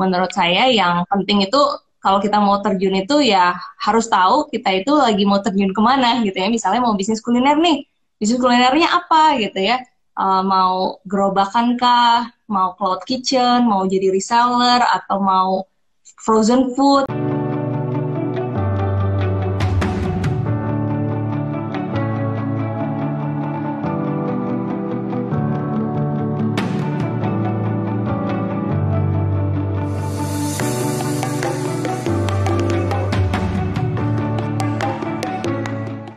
menurut saya yang penting itu kalau kita mau terjun itu ya harus tahu kita itu lagi mau terjun kemana gitu ya. Misalnya mau bisnis kuliner nih, bisnis kulinernya apa gitu ya. Mau gerobakan kah, mau cloud kitchen, mau jadi reseller, atau mau frozen food.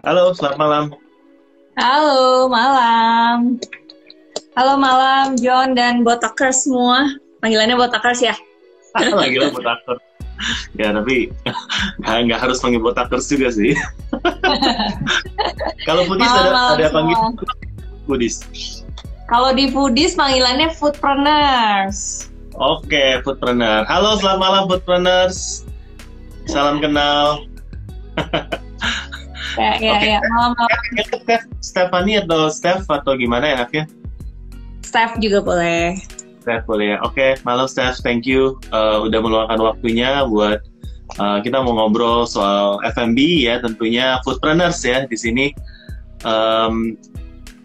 Halo, selamat malam. Halo, malam. Halo malam, John dan Botakers semua. Panggilannya Botakers ya? Lagi lah botakers. Ya, tapi nggak harus panggil botakers juga sih. Kalau foodies ada panggilan foodies. Kalau di foodies panggilannya foodpreneurs. Oke, foodpreneur. Halo, selamat malam foodpreneurs. Salam kenal. Ya, malam. Stephanie atau Steph atau gimana enaknya? Steph juga boleh. Steph boleh ya. Oke, malam Steph, thank you udah meluangkan waktunya buat kita mau ngobrol soal F&B ya, tentunya foodpreneurs ya di sini.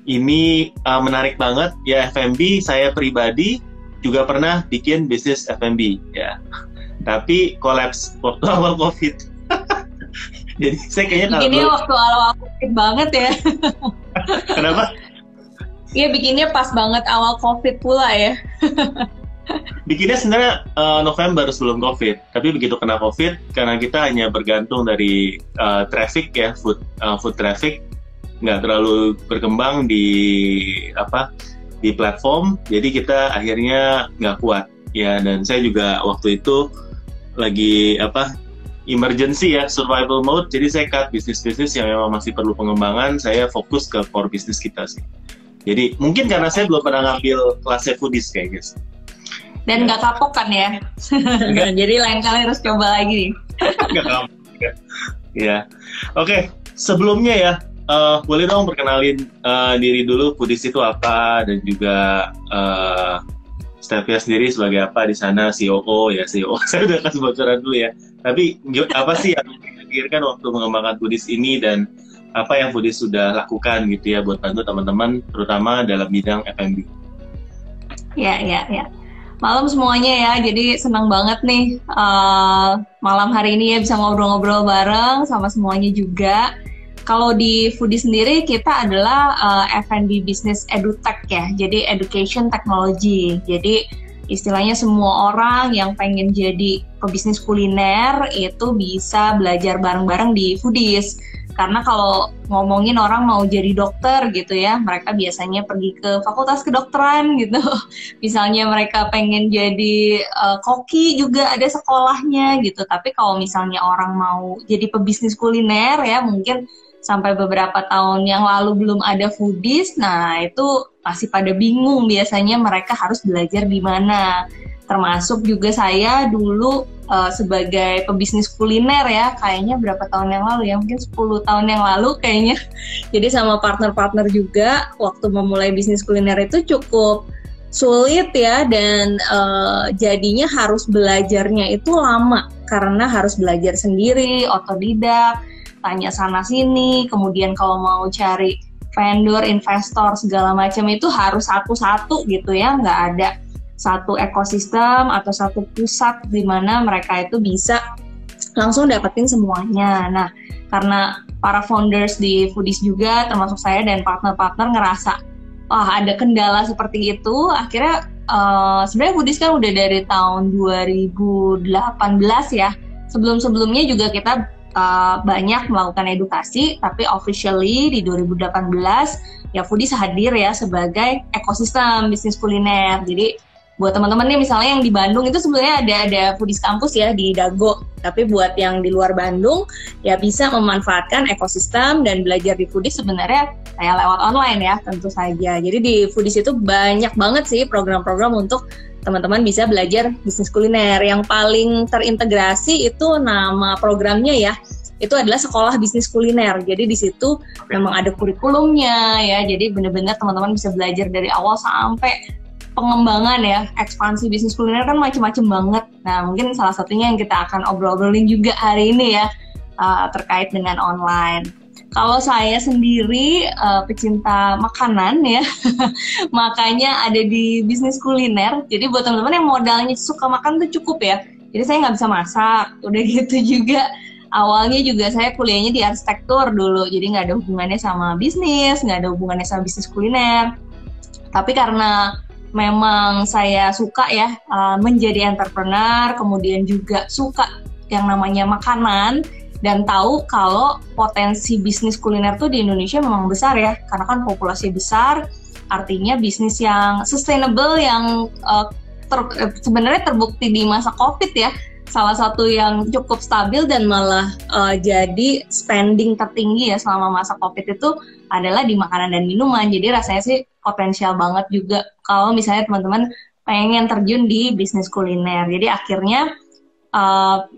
Ini menarik banget ya, F&B. Saya pribadi juga pernah bikin bisnis F&B ya, tapi kolaps waktu awal COVID. Jadi saya kayaknya bikinnya waktu awal COVID banget ya. Kenapa? Iya, bikinnya pas banget awal COVID pula ya. Bikinnya sebenarnya November sebelum COVID, tapi begitu kena COVID, karena kita hanya bergantung dari traffic ya, food traffic, nggak terlalu berkembang di platform, jadi kita akhirnya nggak kuat ya. Dan saya juga waktu itu lagi emergency ya, survival mode, jadi saya cut bisnis-bisnis yang memang masih perlu pengembangan, saya fokus ke core bisnis kita sih. Jadi mungkin karena saya belum pernah ngambil kelasnya foodies kayaknya sih. Dan nggak kapok kan ya? Jadi lain kali harus coba lagi nih. Nggak kapok ya. Oke, sebelumnya ya, boleh dong perkenalin diri dulu, foodies itu apa, dan juga Stevia sendiri sebagai apa di sana, COO ya, COO. Saya udah kasih bocoran dulu ya. Tapi apa sih yang dipikirkan waktu mengembangkan foodies ini, dan apa yang foodies sudah lakukan gitu ya buat bantu teman-teman, terutama dalam bidang F&B. Ya. Malam semuanya ya, jadi senang banget nih malam hari ini ya bisa ngobrol-ngobrol bareng sama semuanya juga. Kalau di foodies sendiri kita adalah F&B Business EduTech ya, jadi Education Technology. Jadi istilahnya semua orang yang pengen jadi pebisnis kuliner itu bisa belajar bareng-bareng di foodies. Karena kalau ngomongin orang mau jadi dokter gitu ya, mereka biasanya pergi ke fakultas kedokteran gitu. Misalnya mereka pengen jadi koki juga ada sekolahnya gitu. Tapi kalau misalnya orang mau jadi pebisnis kuliner ya, mungkin sampai beberapa tahun yang lalu belum ada foodies, nah itu masih pada bingung biasanya mereka harus belajar di mana. Termasuk juga saya dulu sebagai pebisnis kuliner ya, kayaknya berapa tahun yang lalu ya, mungkin 10 tahun yang lalu kayaknya. Jadi sama partner-partner juga waktu memulai bisnis kuliner itu cukup sulit ya, dan jadinya harus belajarnya itu lama karena harus belajar sendiri, otodidak, tanya sana sini, kemudian kalau mau cari vendor, investor segala macam itu harus satu-satu gitu ya, nggak ada satu ekosistem atau satu pusat di mana mereka itu bisa langsung dapetin semuanya. Nah, karena para founders di foodies juga termasuk saya dan partner-partner ngerasa ada kendala seperti itu, akhirnya sebenarnya foodies kan udah dari tahun 2018 ya. Sebelum-sebelumnya juga kita banyak melakukan edukasi, tapi officially di 2018 ya foodies hadir ya sebagai ekosistem bisnis kuliner. Jadi buat teman-teman nih misalnya yang di Bandung itu sebenarnya ada foodies kampus ya di Dago, tapi buat yang di luar Bandung ya bisa memanfaatkan ekosistem dan belajar di foodies sebenarnya kayak lewat online ya tentu saja. Jadi di foodies itu banyak banget sih program-program untuk teman-teman bisa belajar bisnis kuliner. Yang paling terintegrasi itu nama programnya ya, itu adalah sekolah bisnis kuliner. Jadi di situ memang ada kurikulumnya ya. Jadi benar-benar teman-teman bisa belajar dari awal sampai pengembangan ya, ekspansi bisnis kuliner kan macam-macam banget. Nah, mungkin salah satunya yang kita akan obrol-obrolin juga hari ini ya, terkait dengan online. Kalau saya sendiri pecinta makanan ya, makanya ada di bisnis kuliner. Jadi buat teman-teman yang modalnya suka makan tuh cukup ya. Jadi saya nggak bisa masak, udah gitu juga. Awalnya juga saya kuliahnya di arsitektur dulu, jadi nggak ada hubungannya sama bisnis, nggak ada hubungannya sama bisnis kuliner. Tapi karena memang saya suka ya menjadi entrepreneur, kemudian juga suka yang namanya makanan, dan tahu kalau potensi bisnis kuliner tuh di Indonesia memang besar ya, karena kan populasi besar, artinya bisnis yang sustainable, yang sebenarnya terbukti di masa COVID ya, salah satu yang cukup stabil dan malah jadi spending tertinggi ya selama masa COVID itu adalah di makanan dan minuman. Jadi rasanya sih potensial banget juga kalau misalnya teman-teman pengen terjun di bisnis kuliner. Jadi akhirnya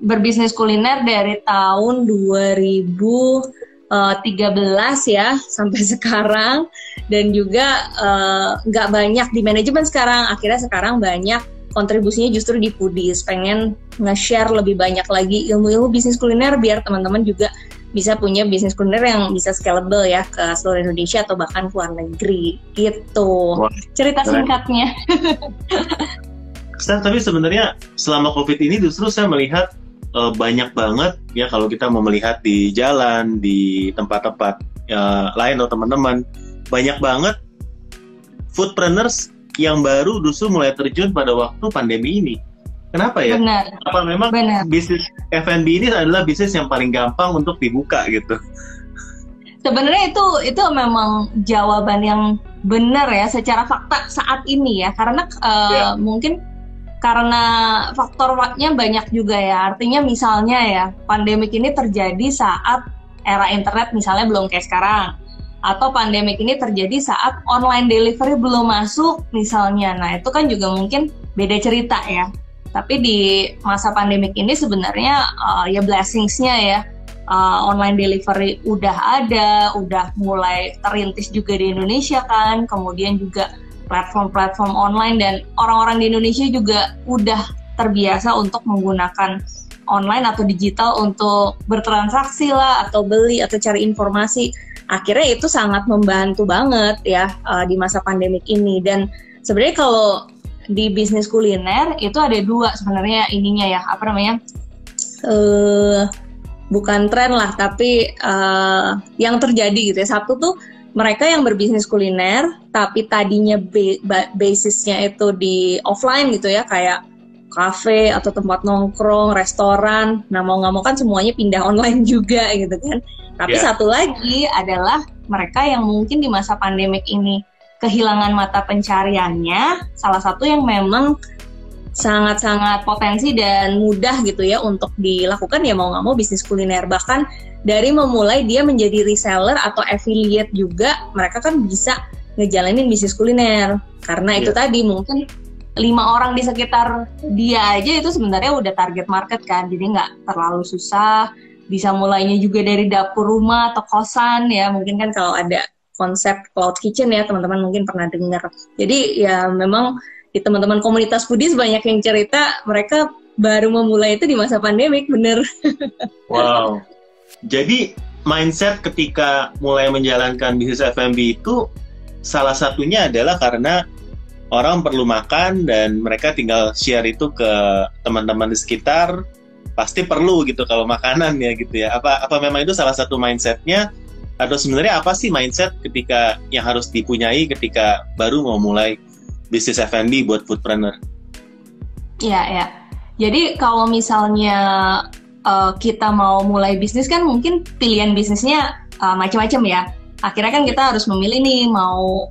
berbisnis kuliner dari tahun 2013 ya sampai sekarang, dan juga nggak banyak di manajemen sekarang. Akhirnya sekarang banyak kontribusinya justru di foodies, pengen nge-share lebih banyak lagi ilmu-ilmu bisnis kuliner biar teman-teman juga bisa punya bisnis kuliner yang bisa scalable ya ke seluruh Indonesia atau bahkan ke luar negeri gitu. Wah, cerita singkatnya. Tapi sebenarnya selama COVID ini justru saya melihat banyak banget ya, kalau kita mau melihat di jalan, di tempat-tempat lain atau teman-teman, banyak banget foodpreneurs yang baru justru mulai terjun pada waktu pandemi ini. Kenapa ya? Benar. Apa memang bisnis F&B ini adalah bisnis yang paling gampang untuk dibuka gitu? Sebenarnya itu memang jawaban yang benar ya secara fakta saat ini ya, karena mungkin karena faktornya banyak juga ya. Artinya misalnya ya, pandemik ini terjadi saat era internet misalnya belum kayak sekarang, atau pandemik ini terjadi saat online delivery belum masuk misalnya. Nah itu kan juga mungkin beda cerita ya. Tapi di masa pandemik ini sebenarnya ya blessingsnya ya, online delivery udah ada, udah mulai terintis juga di Indonesia kan. Kemudian juga platform-platform online, dan orang-orang di Indonesia juga udah terbiasa untuk menggunakan online atau digital untuk bertransaksi lah, atau beli, atau cari informasi. Akhirnya itu sangat membantu banget ya di masa pandemik ini. Dan sebenarnya kalau di bisnis kuliner itu ada dua sebenarnya ininya ya, apa namanya, bukan tren lah, tapi yang terjadi gitu ya. Satu tuh mereka yang berbisnis kuliner tapi tadinya basisnya itu di offline gitu ya, kayak kafe atau tempat nongkrong, restoran. Nah mau nggak mau kan semuanya pindah online juga gitu kan. Tapi satu lagi adalah mereka yang mungkin di masa pandemik ini kehilangan mata pencariannya. Salah satu yang memang sangat-sangat potensi dan mudah gitu ya untuk dilakukan ya mau nggak mau bisnis kuliner. Bahkan dari memulai dia menjadi reseller atau affiliate juga, mereka kan bisa ngejalanin bisnis kuliner. Karena itu tadi mungkin 5 orang di sekitar dia aja itu sebenarnya udah target market kan. Jadi nggak terlalu susah. Bisa mulainya juga dari dapur rumah atau kosan ya. Mungkin kan kalau ada konsep cloud kitchen ya teman-teman mungkin pernah dengar. Jadi ya memang di teman-teman komunitas foodies banyak yang cerita mereka baru memulai itu di masa pandemik, bener. Wow. Jadi mindset ketika mulai menjalankan bisnis F&B itu salah satunya adalah karena orang perlu makan dan mereka tinggal share itu ke teman-teman di sekitar. Pasti perlu gitu kalau makanan ya gitu ya. Apa memang itu salah satu mindsetnya, atau sebenarnya apa sih mindset ketika yang harus dipunyai ketika baru mau mulai bisnis F&B buat foodpreneur? Ya. Jadi kalau misalnya kita mau mulai bisnis kan mungkin pilihan bisnisnya macam-macam ya. Akhirnya kan kita harus memilih nih mau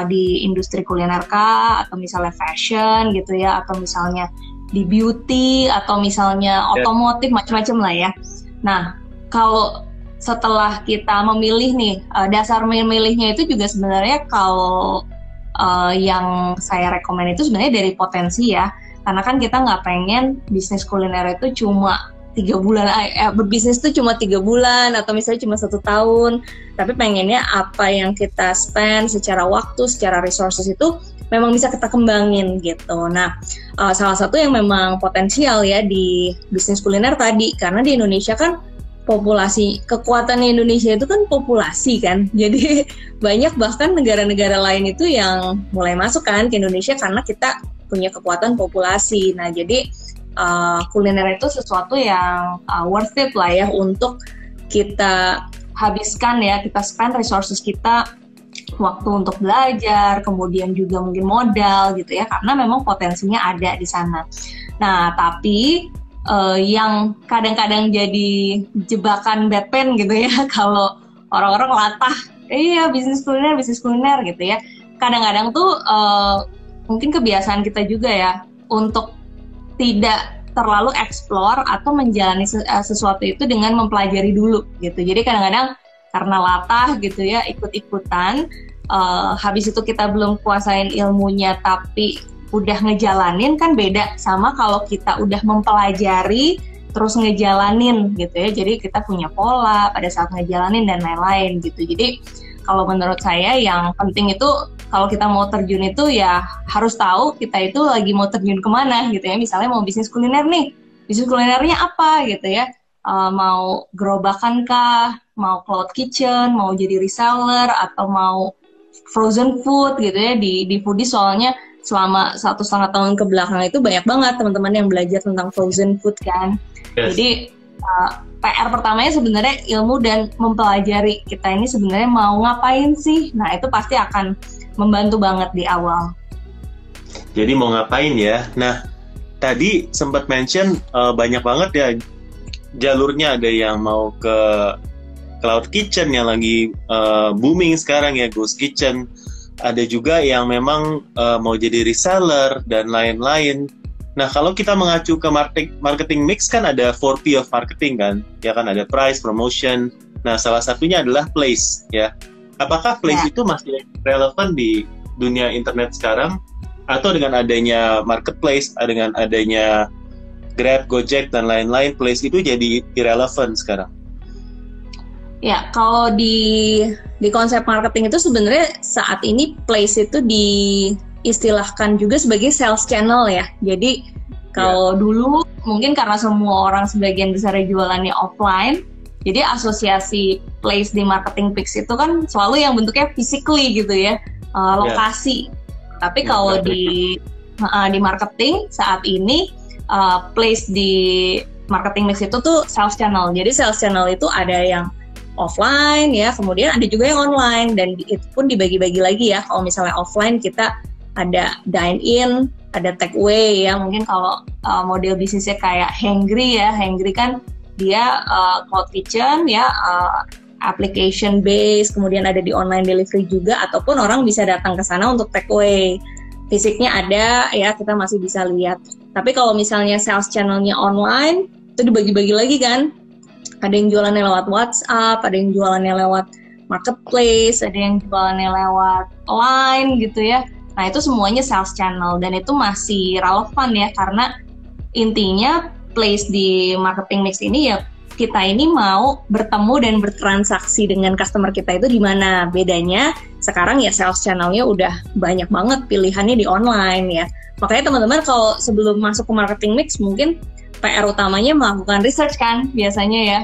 di industri kuliner kah, atau misalnya fashion gitu ya, atau misalnya di beauty, atau misalnya otomotif, macam-macam lah ya. Nah, kalau setelah kita memilih nih, dasar memilihnya itu juga sebenarnya kalau yang saya rekomen itu sebenarnya dari potensi ya. Karena kan kita nggak pengen bisnis kuliner itu cuma 3 bulan, berbisnis itu cuma 3 bulan atau misalnya cuma 1 tahun, tapi pengennya apa yang kita spend secara waktu, secara resources itu memang bisa kita kembangin gitu. Nah, salah satu yang memang potensial ya di bisnis kuliner tadi, karena di Indonesia kan kekuatan Indonesia itu kan populasi kan, jadi banyak bahkan negara-negara lain itu yang mulai masuk kan ke Indonesia karena kita punya kekuatan populasi. Nah jadi kuliner itu sesuatu yang worth it lah ya untuk kita habiskan ya, kita spend resources kita, waktu untuk belajar, kemudian juga mungkin modal gitu ya, karena memang potensinya ada di sana. Nah tapi yang kadang-kadang jadi jebakan Batman gitu ya kalau orang-orang latah iya bisnis kuliner gitu ya, kadang-kadang tuh mungkin kebiasaan kita juga ya untuk tidak terlalu explore atau menjalani sesuatu itu dengan mempelajari dulu gitu. Jadi kadang-kadang karena latah gitu ya, ikut-ikutan, habis itu kita belum kuasain ilmunya tapi udah ngejalanin, kan beda sama kalau kita udah mempelajari terus ngejalanin gitu ya. Jadi kita punya pola pada saat ngejalanin dan lain-lain gitu. Jadi kalau menurut saya yang penting itu kalau kita mau terjun itu ya harus tahu kita itu lagi mau terjun kemana gitu ya. Misalnya mau bisnis kuliner nih, bisnis kulinernya apa gitu ya, mau gerobakan kah, mau cloud kitchen, mau jadi reseller, atau mau frozen food gitu ya. Di foodie soalnya selama 1,5 tahun ke belakang itu banyak banget teman-teman yang belajar tentang frozen food kan. Yes. Jadi PR pertamanya sebenarnya ilmu dan mempelajari kita ini sebenarnya mau ngapain sih. Nah itu pasti akan membantu banget di awal. Jadi mau ngapain ya. Nah tadi sempat mention banyak banget ya jalurnya. Ada yang mau ke cloud kitchen yang lagi booming sekarang ya, ghost kitchen. Ada juga yang memang mau jadi reseller dan lain-lain. Nah, kalau kita mengacu ke marketing mix kan ada 4P of marketing kan? Ya kan ada price, promotion. Nah, salah satunya adalah place ya. Apakah place itu masih relevan di dunia internet sekarang? Atau dengan adanya marketplace, dengan adanya Grab, Gojek dan lain-lain, place itu jadi irrelevant sekarang? Ya, kalau di konsep marketing itu sebenarnya saat ini place itu diistilahkan juga sebagai sales channel ya. Jadi kalau dulu mungkin karena semua orang sebagian besar jualannya offline, jadi asosiasi place di marketing mix itu kan selalu yang bentuknya physically gitu ya, lokasi. Tapi kalau di marketing saat ini place di marketing mix itu tuh sales channel. Jadi sales channel itu ada yang offline ya, kemudian ada juga yang online, dan itu pun dibagi-bagi lagi ya. Kalau misalnya offline kita ada dine in, ada take away ya. Mungkin kalau model bisnisnya kayak Hangry ya, Hangry kan dia cloud kitchen ya, application based, kemudian ada di online delivery juga, ataupun orang bisa datang ke sana untuk take away. Fisiknya ada ya, kita masih bisa lihat. Tapi kalau misalnya sales channelnya online, itu dibagi-bagi lagi kan. Ada yang jualannya lewat WhatsApp, ada yang jualannya lewat marketplace, ada yang jualannya lewat line gitu ya. Nah itu semuanya sales channel dan itu masih relevan ya, karena intinya place di marketing mix ini ya kita ini mau bertemu dan bertransaksi dengan customer kita itu di mana. Bedanya sekarang ya sales channelnya udah banyak banget pilihannya di online ya. Makanya teman-teman kalau sebelum masuk ke marketing mix mungkin PR utamanya melakukan research kan biasanya ya.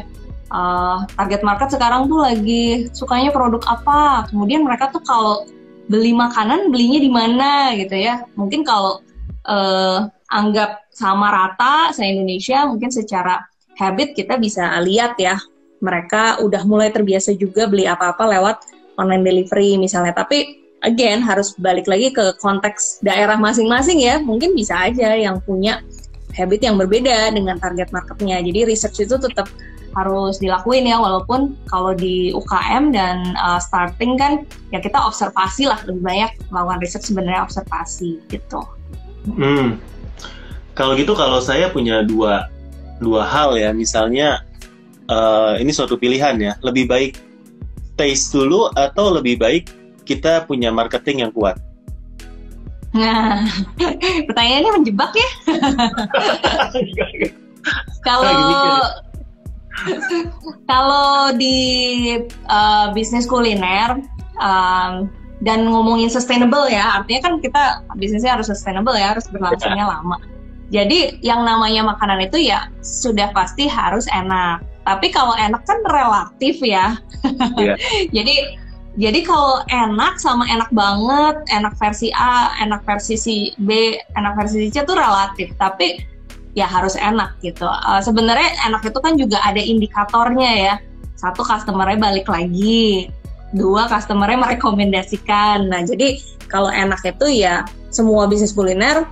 Target market sekarang tuh lagi sukanya produk apa, kemudian mereka tuh kalau beli makanan belinya di mana gitu ya. Mungkin kalau anggap sama rata se-Indonesia, mungkin secara habit kita bisa lihat ya, mereka udah mulai terbiasa juga beli apa-apa lewat online delivery misalnya. Tapi again harus balik lagi ke konteks daerah masing-masing ya. Mungkin bisa aja yang punya habit yang berbeda dengan target marketnya. Jadi research itu tetap harus dilakuin ya, walaupun kalau di UKM dan starting kan ya kita observasi lah, lebih banyak melakukan research sebenarnya observasi gitu. Kalau gitu, kalau saya punya dua hal ya, misalnya ini suatu pilihan ya, lebih baik taste dulu atau lebih baik kita punya marketing yang kuat? Nah, pertanyaannya menjebak ya. Kalau di bisnis kuliner, dan ngomongin sustainable ya, artinya kan kita bisnisnya harus sustainable ya, harus berlangsungnya lama. Jadi yang namanya makanan itu ya sudah pasti harus enak. Tapi kalau enak kan relatif ya. Yeah. Jadi kalau enak sama enak banget, enak versi A, enak versi si B, enak versi C itu relatif. Tapi ya harus enak gitu. Sebenarnya enak itu kan juga ada indikatornya ya. 1, customer-nya balik lagi. 2, customer-nya merekomendasikan. Nah jadi kalau enak itu ya semua bisnis kuliner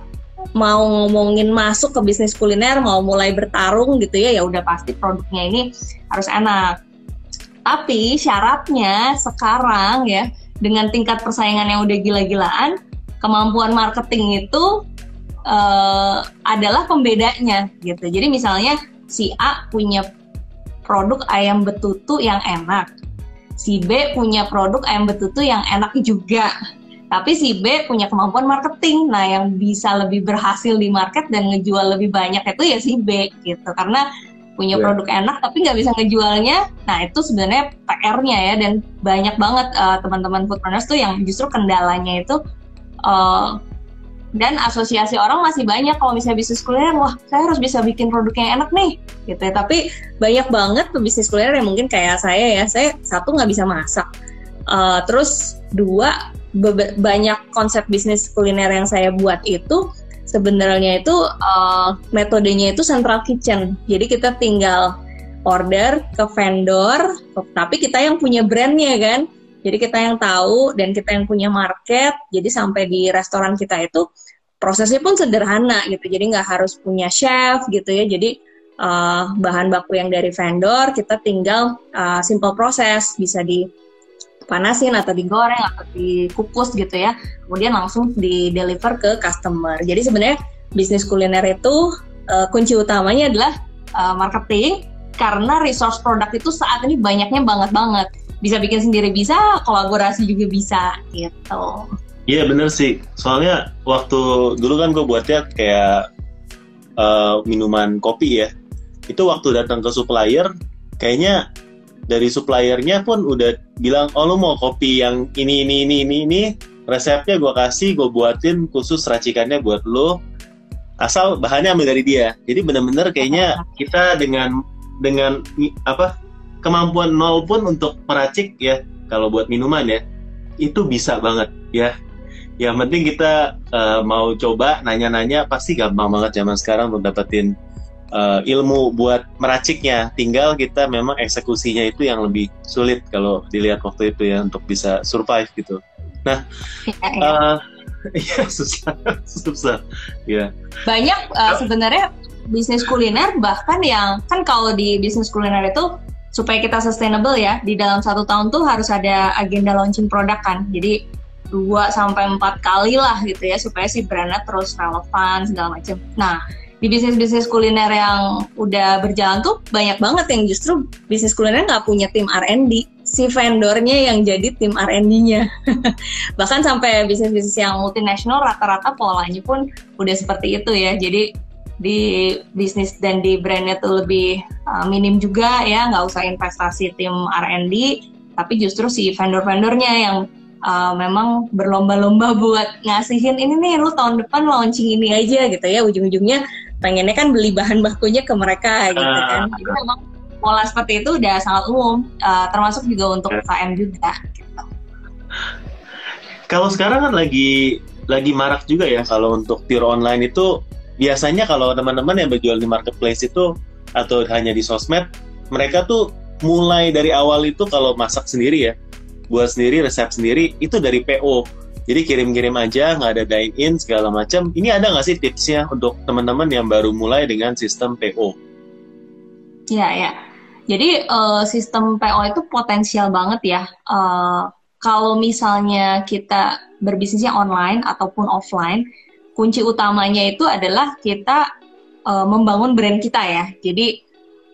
mau ngomongin masuk ke bisnis kuliner, mau mulai bertarung gitu ya udah pasti produknya ini harus enak. Tapi syaratnya sekarang ya dengan tingkat persaingan yang udah gila-gilaan, kemampuan marketing itu adalah pembedanya gitu. Jadi misalnya si A punya produk ayam betutu yang enak, si B punya produk ayam betutu yang enak juga. Tapi si B punya kemampuan marketing. Nah, yang bisa lebih berhasil di market dan ngejual lebih banyak itu ya si B gitu. Karena punya produk enak tapi nggak bisa ngejualnya. Nah, itu sebenarnya PR-nya ya. Dan banyak banget teman-teman foodpreneurs tuh yang justru kendalanya itu dan asosiasi orang masih banyak kalau misalnya bisnis kuliner, wah saya harus bisa bikin produk yang enak nih gitu ya. Tapi banyak banget pebisnis kuliner yang mungkin kayak saya ya, saya 1 nggak bisa masak, terus 2 banyak konsep bisnis kuliner yang saya buat itu sebenarnya itu metodenya itu central kitchen. Jadi kita tinggal order ke vendor, tapi kita yang punya brandnya kan. Jadi kita yang tahu dan kita yang punya market. Jadi sampai di restoran kita itu prosesnya pun sederhana gitu. Jadi nggak harus punya chef gitu ya. Jadi bahan baku yang dari vendor kita tinggal simple proses, bisa dipanasin atau digoreng atau dikukus gitu ya. Kemudian langsung di-deliver ke customer. Jadi sebenarnya bisnis kuliner itu kunci utamanya adalah marketing, karena resource produk itu saat ini banyaknya banget. Bisa bikin sendiri bisa, kolaborasi juga bisa gitu. Iya bener sih, soalnya waktu dulu kan gue buatnya kayak minuman kopi ya. Itu waktu datang ke supplier, kayaknya dari suppliernya pun udah bilang, oh lu mau kopi yang ini, resepnya gue kasih, gue buatin khusus racikannya buat lo, asal bahannya ambil dari dia. Jadi bener-bener kayaknya kita dengan kemampuan 0 pun untuk meracik ya, kalau buat minuman ya, itu bisa banget ya. Yang penting kita mau coba, nanya-nanya, pasti gampang banget zaman sekarang untuk dapetin ilmu buat meraciknya. Tinggal kita memang eksekusinya itu yang lebih sulit kalau dilihat waktu itu ya, untuk bisa survive gitu. Nah, ya susah. Ya. Banyak sebenarnya bisnis kuliner, bahkan yang kan kalau di bisnis kuliner itu supaya kita sustainable ya, di dalam 1 tahun tuh harus ada agenda launching produk kan. Jadi 2-4 kali lah gitu ya, supaya si brandnya terus relevan segala macam. Nah, di bisnis-bisnis kuliner yang udah berjalan tuh banyak banget yang justru bisnis kuliner nggak punya tim R&D. Si vendornya yang jadi tim R&D-nya. Bahkan sampai bisnis-bisnis yang multinasional rata-rata polanya pun udah seperti itu ya. Jadi di bisnis dan di brandnya tuh lebih minim juga ya, nggak usah investasi tim R&D, tapi justru si vendor-vendornya yang memang berlomba-lomba buat ngasihin ini nih, lu tahun depan launching ini aja gitu ya, ujung-ujungnya pengennya kan beli bahan bakunya ke mereka gitu kan. Jadi memang pola seperti itu udah sangat umum, termasuk juga untuk UKM juga gitu. Kalau sekarang kan lagi marak juga ya kalau untuk pure online itu. Biasanya kalau teman-teman yang berjual di marketplace itu atau hanya di sosmed, mereka tuh mulai dari awal itu kalau masak sendiri ya, buat sendiri, resep sendiri, itu dari PO. Jadi kirim-kirim aja, nggak ada dine-in segala macam. Ini ada nggak sih tipsnya untuk teman-teman yang baru mulai dengan sistem PO? Ya. Jadi sistem PO itu potensial banget ya. Kalau misalnya kita berbisnisnya online ataupun offline, kunci utamanya itu adalah kita membangun brand kita ya. Jadi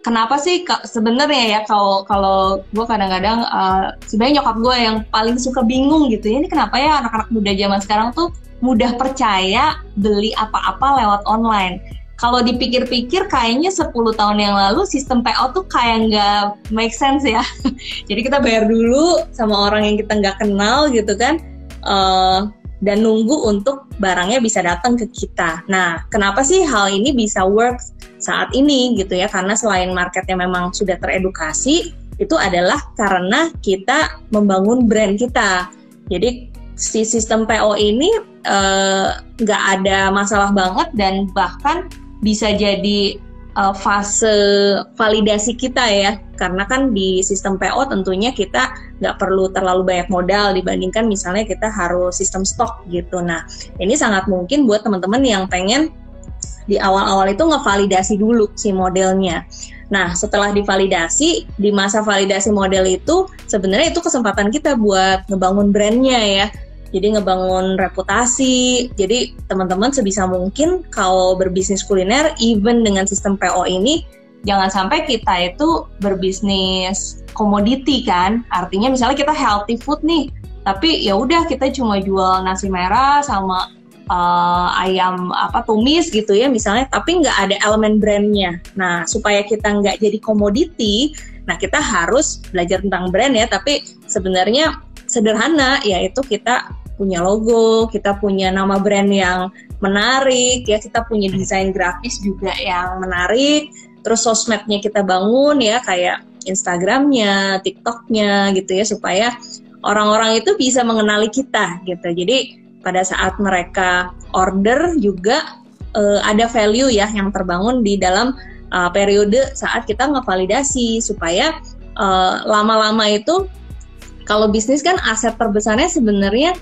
kenapa sih sebenarnya ya, kalau gue kadang-kadang sebenarnya nyokap gue yang paling suka bingung gitu ya, ini kenapa ya anak-anak muda zaman sekarang tuh mudah percaya beli apa-apa lewat online. Kalau dipikir-pikir kayaknya 10 tahun yang lalu sistem PO tuh kayak nggak make sense ya. Jadi kita bayar dulu sama orang yang kita nggak kenal gitu kan. dan nunggu untuk barangnya bisa datang ke kita. Nah, kenapa sih hal ini bisa work saat ini gitu ya? Karena selain marketnya memang sudah teredukasi, itu adalah karena kita membangun brand kita. Jadi si sistem PO ini nggak ada masalah banget dan bahkan bisa jadi fase validasi kita ya, karena kan di sistem PO tentunya kita nggak perlu terlalu banyak modal dibandingkan misalnya kita harus sistem stok gitu. Nah, ini sangat mungkin buat teman-teman yang pengen di awal-awal itu ngevalidasi dulu si modelnya. Nah, setelah divalidasi, di masa validasi model itu sebenarnya itu kesempatan kita buat ngebangun brandnya ya. Jadi ngebangun reputasi. Jadi teman-teman sebisa mungkin kalau berbisnis kuliner, even dengan sistem PO ini, jangan sampai kita itu berbisnis komoditi kan. Artinya misalnya kita healthy food nih, tapi ya udah kita cuma jual nasi merah sama ayam tumis gitu ya misalnya, tapi nggak ada elemen brandnya. Nah, supaya kita nggak jadi komoditi, nah kita harus belajar tentang brand ya, tapi sebenarnya sederhana, yaitu kita punya logo, kita punya nama brand yang menarik, ya kita punya desain grafis juga yang menarik, terus sosmednya kita bangun ya, kayak Instagramnya, TikToknya gitu ya, supaya orang-orang itu bisa mengenali kita gitu. Jadi pada saat mereka order juga ada value ya yang terbangun di dalam periode saat kita ngevalidasi, supaya lama-lama itu kalau bisnis kan aset terbesarnya sebenarnya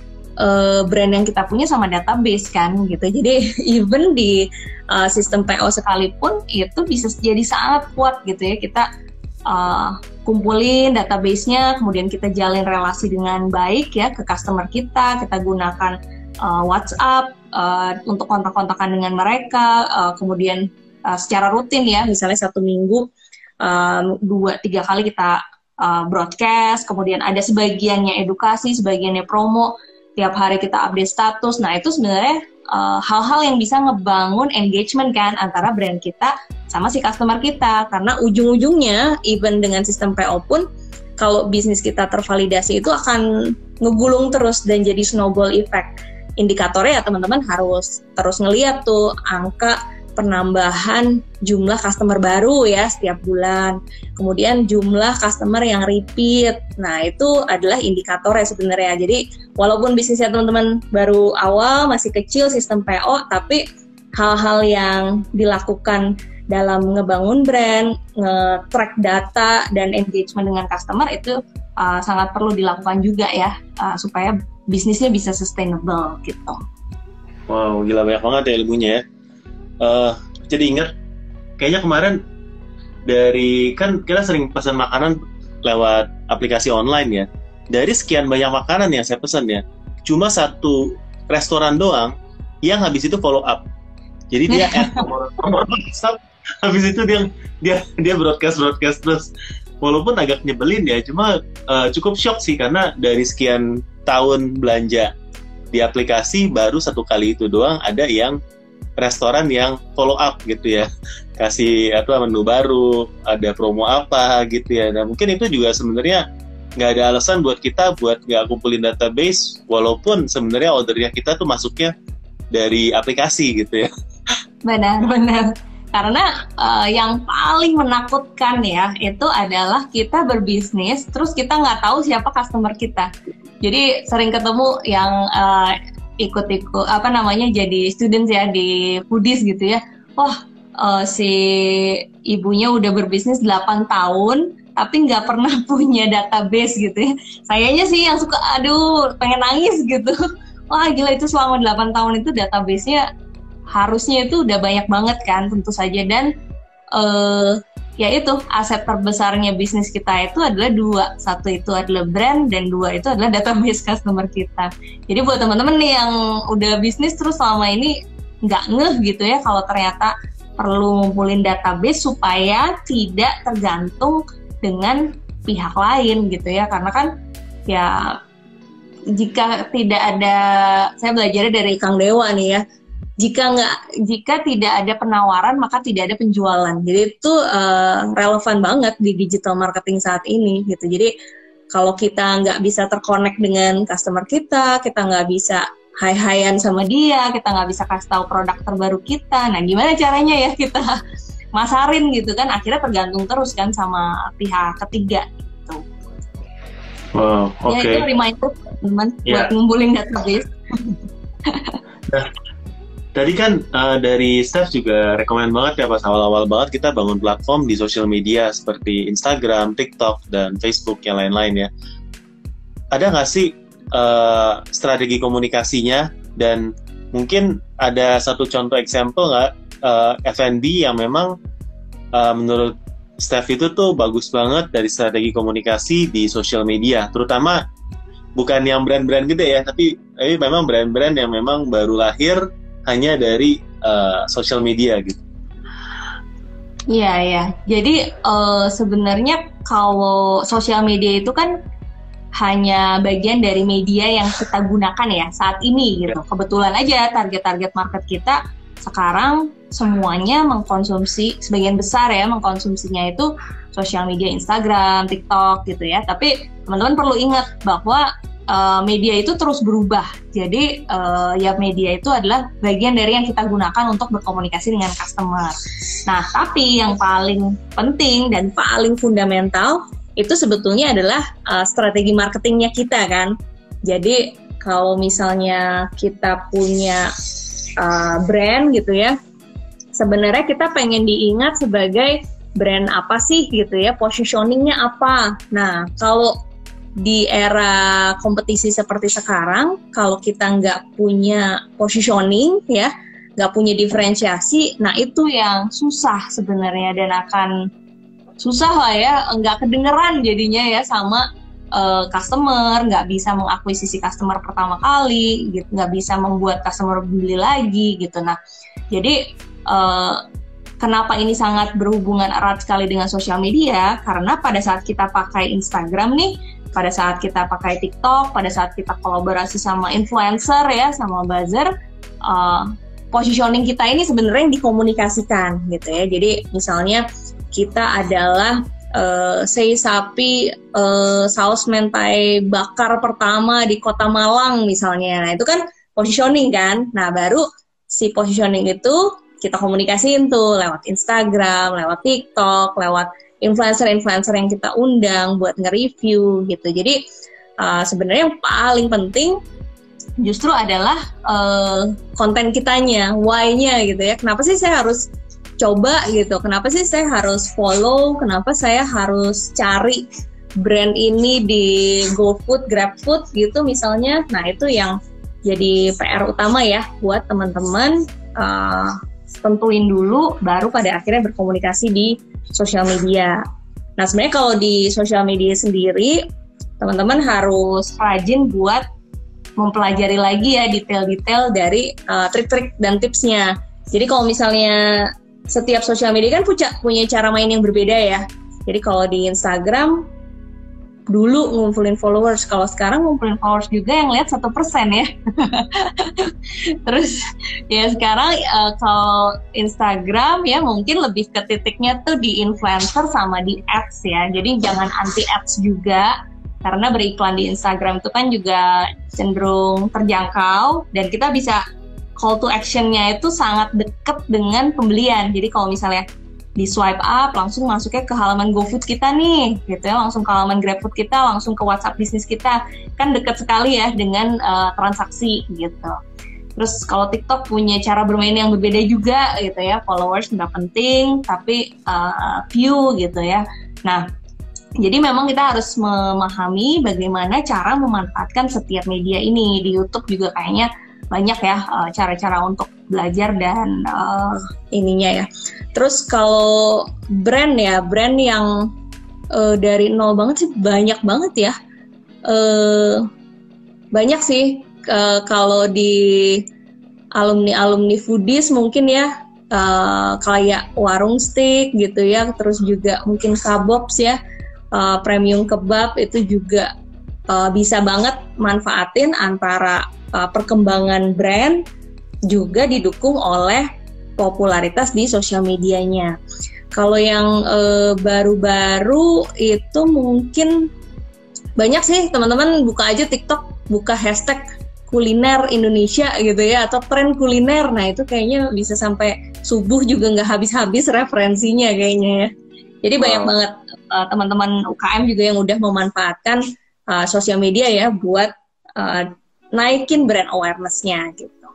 brand yang kita punya sama database kan gitu. Jadi even di sistem PO sekalipun itu bisa jadi sangat kuat gitu ya, kita kumpulin database-nya, kemudian kita jalin relasi dengan baik ya ke customer kita gunakan WhatsApp untuk kontak-kontakan dengan mereka, kemudian secara rutin ya, misalnya 1 minggu 2-3 kali kita broadcast, kemudian ada sebagiannya edukasi, sebagiannya promo, tiap hari kita update status. Nah, itu sebenarnya hal-hal yang bisa ngebangun engagement kan antara brand kita sama si customer kita, karena ujung-ujungnya even dengan sistem PO pun kalau bisnis kita tervalidasi itu akan ngegulung terus dan jadi snowball effect. Indikatornya ya teman-teman harus terus ngeliat tuh angka penambahan jumlah customer baru ya setiap bulan, kemudian jumlah customer yang repeat. Nah, itu adalah indikatornya sebenarnya. Jadi walaupun bisnisnya teman-teman baru awal, masih kecil sistem PO, tapi hal-hal yang dilakukan dalam ngebangun brand, nge-track data dan engagement dengan customer itu sangat perlu dilakukan juga ya, supaya bisnisnya bisa sustainable gitu. Wow, gila banyak banget ya ilmunya ya. Jadi ingat, kayaknya kemarin dari kan kita sering pesan makanan lewat aplikasi online ya. Dari sekian banyak makanan yang saya pesan ya, cuma 1 restoran doang yang habis itu follow up. Jadi dia add nomor WhatsApp, habis itu dia broadcast terus. Walaupun agak nyebelin ya, cuma cukup shock sih, karena dari sekian tahun belanja di aplikasi baru 1 kali itu doang ada yang restoran yang follow up gitu ya, kasih menu baru, ada promo apa gitu ya. Nah, mungkin itu juga sebenarnya nggak ada alasan buat kita buat nggak kumpulin database, walaupun sebenarnya ordernya kita tuh masuknya dari aplikasi gitu ya. Benar. Karena yang paling menakutkan ya itu adalah kita berbisnis terus kita nggak tahu siapa customer kita. Jadi sering ketemu yang ikut-ikut jadi students ya di foodies gitu ya. Wah, si ibunya udah berbisnis 8 tahun tapi nggak pernah punya database gitu ya. Sayanya sih yang suka pengen nangis gitu. Wah, gila, itu selama 8 tahun itu database-nya harusnya itu udah banyak banget kan tentu saja. Dan ya itu aset terbesarnya bisnis kita itu adalah 2. 1 itu adalah brand dan 2 itu adalah database customer kita. Jadi buat teman-teman nih yang udah bisnis terus selama ini nggak ngeh gitu ya kalau ternyata perlu ngumpulin database supaya tidak tergantung dengan pihak lain gitu ya. Karena kan ya jika tidak ada, saya belajarnya dari Kang Dewa nih ya, jika tidak ada penawaran maka tidak ada penjualan. Jadi itu relevan banget di digital marketing saat ini gitu. Jadi kalau kita nggak bisa terkonek dengan customer kita nggak bisa hai-haian sama dia, kita nggak bisa kasih tahu produk terbaru kita. Nah, gimana caranya ya kita masarin gitu kan? Akhirnya tergantung terus kan sama pihak ketiga gitu. Wow, oke. Ya, itu reminder teman buat ngumpulin database. Nah, tadi kan dari Steph juga rekomen banget ya pas awal-awal banget kita bangun platform di social media seperti Instagram, TikTok, dan Facebook yang lain-lain ya. Ada nggak sih strategi komunikasinya, dan mungkin ada satu contoh example nggak F&B yang memang menurut Steph itu tuh bagus banget dari strategi komunikasi di social media, terutama bukan yang brand-brand gede ya, tapi memang brand-brand yang memang baru lahir hanya dari social media gitu. Iya ya. Jadi sebenarnya kalau social media itu kan hanya bagian dari media yang kita gunakan ya saat ini gitu. Kebetulan aja target-target market kita sekarang semuanya mengkonsumsi, sebagian besar ya mengkonsumsinya itu sosial media Instagram, TikTok gitu ya. Tapi teman-teman perlu ingat bahwa media itu terus berubah. Jadi ya media itu adalah bagian dari yang kita gunakan untuk berkomunikasi dengan customer. Nah, tapi yang paling penting dan paling fundamental itu sebetulnya adalah strategi marketingnya kita kan. Jadi kalau misalnya kita punya brand gitu ya, sebenarnya kita pengen diingat sebagai brand apa sih gitu ya, positioningnya apa. Nah, kalau di era kompetisi seperti sekarang, kalau kita nggak punya positioning ya, nggak punya diferensiasi, nah itu yang susah sebenarnya dan akan susah lah ya, nggak kedengeran jadinya ya sama customer, nggak bisa mengakuisisi customer pertama kali, gitu, nggak bisa membuat customer beli lagi gitu. Nah, jadi kenapa ini sangat berhubungan erat sekali dengan sosial media? Karena pada saat kita pakai Instagram nih, pada saat kita pakai TikTok, pada saat kita kolaborasi sama influencer ya, sama buzzer, positioning kita ini sebenarnya yang dikomunikasikan gitu ya. Jadi misalnya kita adalah sapi saus mentai bakar pertama di Kota Malang misalnya. Nah, itu kan positioning kan. Nah, baru si positioning itu kita komunikasiin tuh lewat Instagram, lewat TikTok, lewat influencer-influencer yang kita undang buat nge-review gitu. Jadi sebenarnya yang paling penting justru adalah konten kitanya, why-nya gitu ya. Kenapa sih saya harus coba gitu? Kenapa sih saya harus follow? Kenapa saya harus cari brand ini di GoFood, GrabFood gitu misalnya? Nah, itu yang jadi PR utama ya buat teman-teman. Tentuin dulu, baru pada akhirnya berkomunikasi di sosial media. Nah, sebenarnya kalau di sosial media sendiri, teman-teman harus rajin buat mempelajari lagi ya detail-detail dari trik-trik dan tipsnya. Jadi kalau misalnya setiap sosial media kan punya cara main yang berbeda ya. Jadi kalau di Instagram dulu ngumpulin followers, kalau sekarang ngumpulin followers juga yang lihat 1% ya. Terus ya sekarang kalau Instagram ya mungkin lebih ke titiknya tuh di influencer sama di ads ya. Jadi jangan anti ads juga, karena beriklan di Instagram itu kan juga cenderung terjangkau dan kita bisa call to action-nya itu sangat dekat dengan pembelian. Jadi kalau misalnya di swipe up langsung masuknya ke halaman GoFood kita nih gitu ya, langsung ke halaman GrabFood kita, langsung ke WhatsApp bisnis kita, kan dekat sekali ya dengan transaksi gitu. Terus kalau TikTok punya cara bermain yang berbeda juga gitu ya, followers nggak penting tapi view gitu ya. Nah, jadi memang kita harus memahami bagaimana cara memanfaatkan setiap media ini. Di YouTube juga kayaknya banyak ya cara-cara untuk belajar dan ininya ya. Terus kalau brand ya, brand yang dari nol banget sih banyak banget ya. Banyak sih kalau di alumni foodies mungkin ya, kayak warung steak gitu ya, terus juga mungkin Kabobs ya, premium kebab itu juga bisa banget manfaatin antara perkembangan brand juga didukung oleh popularitas di sosial medianya. Kalau yang baru-baru itu mungkin banyak sih teman-teman buka aja TikTok, buka hashtag kuliner Indonesia gitu ya, atau tren kuliner. Nah itu kayaknya bisa sampai subuh juga nggak habis-habis referensinya kayaknya ya. Jadi banyak banget teman-teman UKM juga yang udah memanfaatkan sosial media ya buat naikin brand awareness-nya gitu.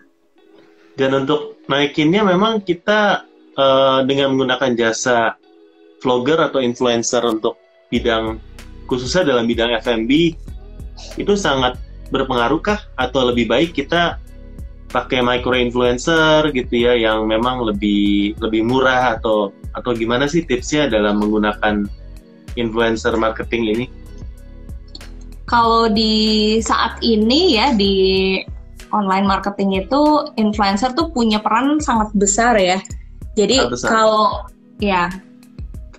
Dan untuk naikinnya memang kita dengan menggunakan jasa vlogger atau influencer untuk bidang, khususnya dalam bidang F&B, itu sangat berpengaruh kah? Atau lebih baik kita pakai micro influencer gitu ya, yang memang lebih murah, atau gimana sih tipsnya dalam menggunakan influencer marketing ini? Kalau di saat ini ya di online marketing itu influencer tuh punya peran sangat besar ya. Jadi kalau ya,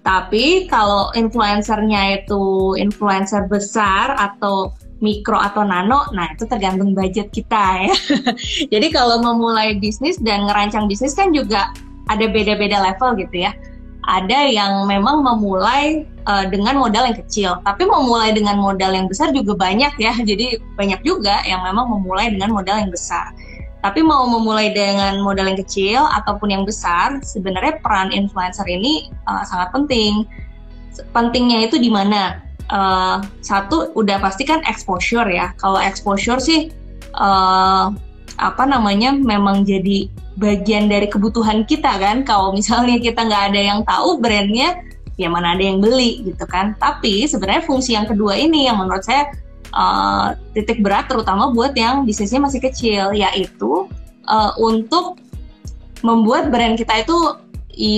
tapi kalau influencernya itu influencer besar atau mikro atau nano, nah itu tergantung budget kita ya. Jadi kalau memulai bisnis dan ngerancang bisnis kan juga ada beda-beda level gitu ya. Ada yang memang memulai dengan modal yang kecil, tapi memulai dengan modal yang besar juga banyak ya. Jadi banyak juga yang memang memulai dengan modal yang besar. Tapi mau memulai dengan modal yang kecil ataupun yang besar, sebenarnya peran influencer ini sangat penting. Pentingnya itu di mana? Satu, udah pasti kan exposure ya. Kalau exposure sih memang jadi bagian dari kebutuhan kita kan. Kalau misalnya kita nggak ada yang tahu brandnya, ya mana ada yang beli gitu kan. Tapi sebenarnya fungsi yang kedua ini yang menurut saya titik berat, terutama buat yang bisnisnya masih kecil, yaitu untuk membuat brand kita itu,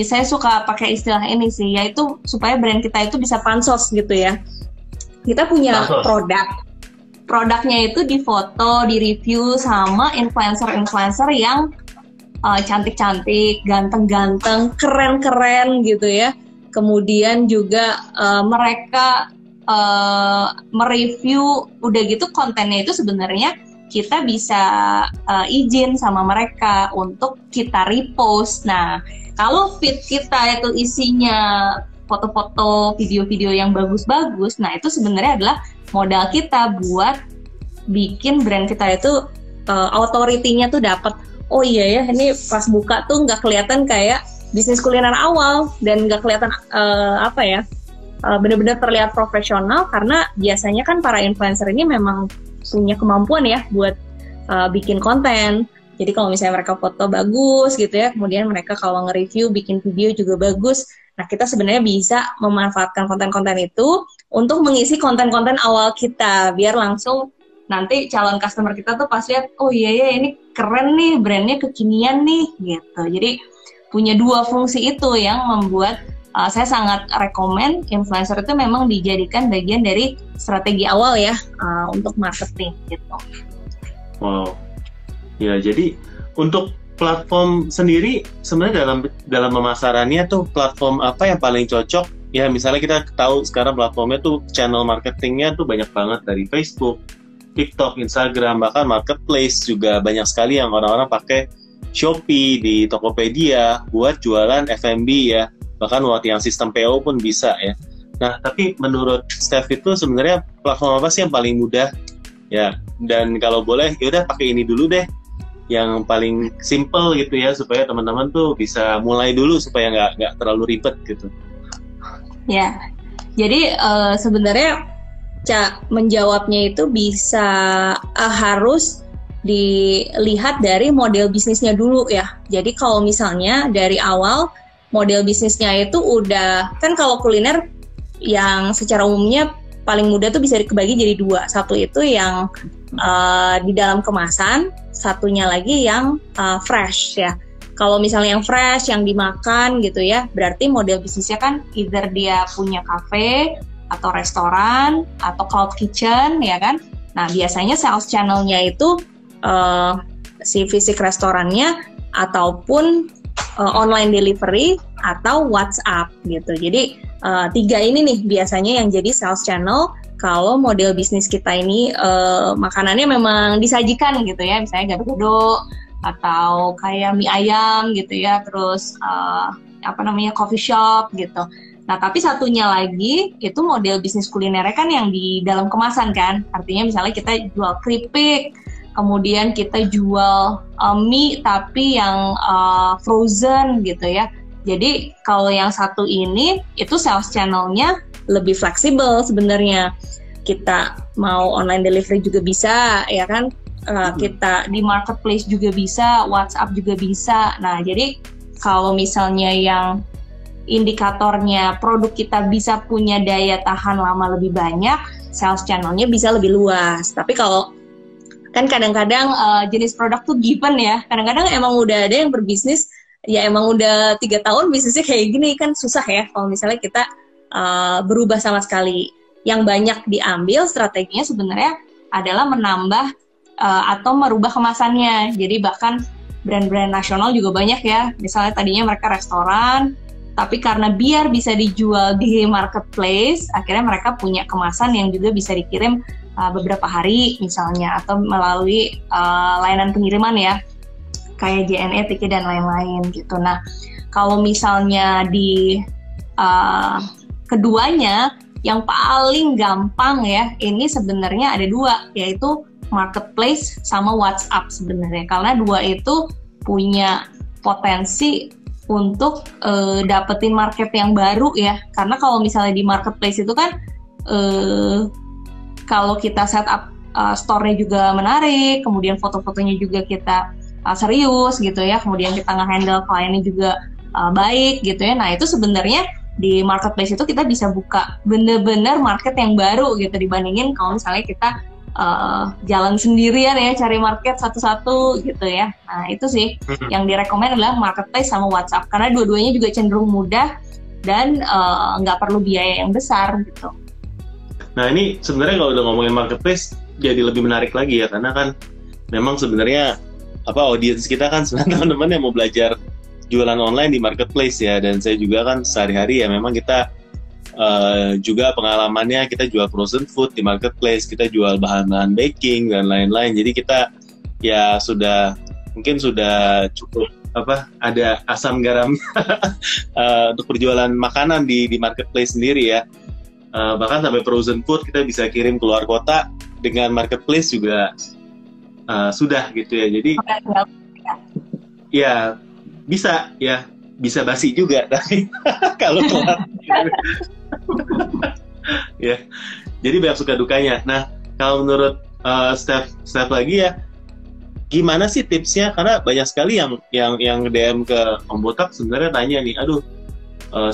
saya suka pakai istilah ini sih, yaitu supaya brand kita itu bisa pansos gitu ya. Kita punya produknya itu difoto, di-review sama influencer-influencer yang cantik-cantik, ganteng-ganteng, keren-keren gitu ya. Kemudian juga mereka mereview, udah gitu kontennya itu sebenarnya kita bisa izin sama mereka untuk kita repost. Nah, kalau feed kita itu isinya foto-foto, video-video yang bagus-bagus, nah itu sebenarnya adalah modal kita buat bikin brand kita itu authority-nya tuh dapat. Oh iya ya, ini pas buka tuh nggak kelihatan kayak bisnis kuliner awal dan nggak kelihatan benar-benar terlihat profesional, karena biasanya kan para influencer ini memang punya kemampuan ya buat bikin konten. Jadi kalau misalnya mereka foto bagus gitu ya, kemudian mereka kalau nge-review, bikin video juga bagus. Nah, kita sebenarnya bisa memanfaatkan konten-konten itu untuk mengisi konten-konten awal kita, biar langsung nanti calon customer kita tuh pas lihat, oh iya ya ini keren nih, brandnya kekinian nih gitu. Jadi punya dua fungsi itu yang membuat saya sangat rekomen influencer itu memang dijadikan bagian dari strategi awal ya untuk marketing gitu. Wow. Ya, jadi untuk platform sendiri sebenarnya dalam pemasarannya tuh platform apa yang paling cocok? Ya misalnya kita tahu sekarang platformnya tuh channel marketingnya tuh banyak banget, dari Facebook, TikTok, Instagram, bahkan marketplace juga banyak sekali yang orang-orang pakai Shopee, di Tokopedia buat jualan F&B ya, bahkan buat yang sistem PO pun bisa ya. Nah, tapi menurut Steph itu sebenarnya platform apa sih yang paling mudah ya? Dan kalau boleh, yaudah pakai ini dulu deh, yang paling simple gitu ya, supaya teman-teman tuh bisa mulai dulu supaya nggak terlalu ribet gitu. Ya, jadi sebenarnya menjawabnya itu bisa harus dilihat dari model bisnisnya dulu ya. Jadi kalau misalnya dari awal model bisnisnya itu udah, kan kalau kuliner yang secara umumnya paling mudah tuh bisa dibagi jadi dua. Satu itu yang di dalam kemasan, satunya lagi yang fresh ya. Kalau misalnya yang fresh, yang dimakan gitu ya, berarti model bisnisnya kan either dia punya cafe atau restoran atau cloud kitchen ya kan. Nah biasanya sales channelnya itu si fisik restorannya ataupun online delivery atau WhatsApp gitu. Jadi tiga ini nih biasanya yang jadi sales channel kalau model bisnis kita ini makanannya memang disajikan gitu ya, misalnya gado-gado atau kayak mie ayam gitu ya, terus coffee shop gitu. Nah, tapi satunya lagi itu model bisnis kulinernya kan yang di dalam kemasan kan. Artinya misalnya kita jual keripik, kemudian kita jual mie tapi yang frozen gitu ya. Jadi kalau yang satu ini itu sales channelnya lebih fleksibel sebenarnya. Kita mau online delivery juga bisa, ya kan? Kita di marketplace juga bisa, WhatsApp juga bisa. Nah, jadi kalau misalnya yang indikatornya produk kita bisa punya daya tahan lama lebih banyak, sales channelnya bisa lebih luas. Tapi kalau kan kadang-kadang jenis produk tuh given ya, kadang-kadang emang udah ada yang berbisnis, ya emang udah 3 tahun bisnisnya kayak gini, kan susah ya kalau misalnya kita berubah sama sekali. Yang banyak diambil strateginya sebenarnya adalah menambah atau merubah kemasannya. Jadi bahkan brand-brand nasional juga banyak ya, misalnya tadinya mereka restoran, tapi karena biar bisa dijual di marketplace, akhirnya mereka punya kemasan yang juga bisa dikirim beberapa hari misalnya, atau melalui layanan pengiriman ya, kayak JNE, Tiki, dan lain-lain gitu. Nah, kalau misalnya di keduanya, yang paling gampang ya, ini sebenarnya ada 2, yaitu marketplace sama WhatsApp sebenarnya. Karena 2 itu punya potensi untuk dapetin market yang baru ya. Karena kalau misalnya di marketplace itu kan kalau kita setup store-nya juga menarik, kemudian foto-fotonya juga kita serius gitu ya, kemudian kita nge-handle kliennya juga baik gitu ya. Nah, itu sebenarnya di marketplace itu kita bisa buka bener-bener market yang baru gitu, dibandingin kalau misalnya kita jalan sendirian ya, cari market satu-satu gitu ya. Nah, itu sih yang direkomend adalah marketplace sama WhatsApp, karena dua-duanya juga cenderung mudah dan nggak perlu biaya yang besar gitu. Nah, ini sebenarnya kalau udah ngomongin marketplace jadi lebih menarik lagi ya, karena kan memang sebenarnya audiens kita kan sebenarnya teman-teman yang mau belajar jualan online di marketplace ya, dan saya juga kan sehari-hari ya memang kita juga pengalamannya kita jual frozen food di marketplace, kita jual bahan-bahan baking dan lain-lain. Jadi kita ya mungkin sudah cukup ada asam garam untuk perjualan makanan di marketplace sendiri ya. Bahkan sampai frozen food kita bisa kirim keluar kota dengan marketplace juga sudah gitu ya. Jadi ya bisa basi juga tapi kalau keluar ya, jadi banyak suka dukanya. Nah, kalau menurut Steph lagi ya, gimana sih tipsnya? Karena banyak sekali yang DM ke Om Botak sebenarnya tanya nih, aduh,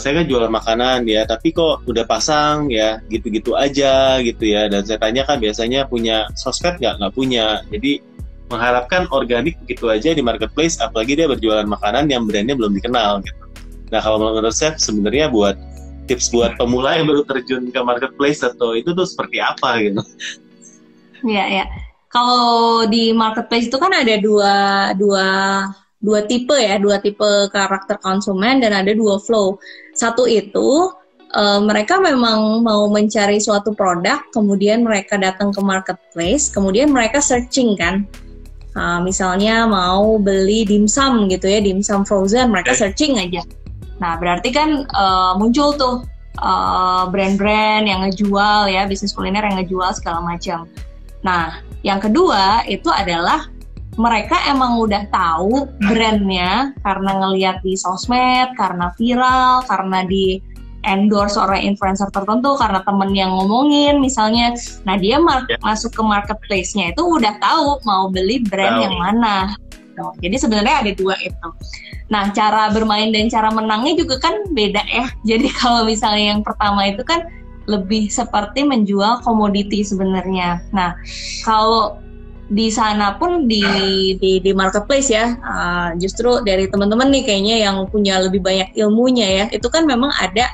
saya kan jualan makanan ya, tapi kok udah pasang ya gitu-gitu aja gitu ya. Dan saya tanya kan biasanya punya sosmed nggak punya. Jadi mengharapkan organik begitu aja di marketplace, apalagi dia berjualan makanan yang brandnya belum dikenal gitu. Nah, kalau menurut Steph sebenarnya tips buat pemula yang baru terjun ke marketplace atau itu tuh seperti apa gitu? Ya. Kalau di marketplace itu kan ada dua tipe ya, 2 tipe karakter konsumen dan ada 2 flow. Satu itu mereka memang mau mencari suatu produk, kemudian mereka datang ke marketplace, kemudian mereka searching kan. Misalnya mau beli dimsum gitu ya, dimsum frozen, mereka searching aja. Nah, berarti kan muncul tuh brand-brand yang ngejual ya, bisnis kuliner yang ngejual segala macam. Nah, yang kedua itu adalah mereka emang udah tahu brandnya karena ngelihat di sosmed, karena viral, karena di endorse oleh influencer tertentu, karena temen yang ngomongin misalnya. Nah, dia masuk ke marketplace-nya itu udah tahu mau beli brand yang mana. Jadi sebenarnya ada 2 itu. Nah, cara bermain dan cara menangnya juga kan beda ya. Jadi kalau misalnya yang pertama itu kan lebih seperti menjual komoditi sebenarnya. Nah, kalau di sana pun di marketplace ya, justru dari teman-teman nih kayaknya yang punya lebih banyak ilmunya ya, itu kan memang ada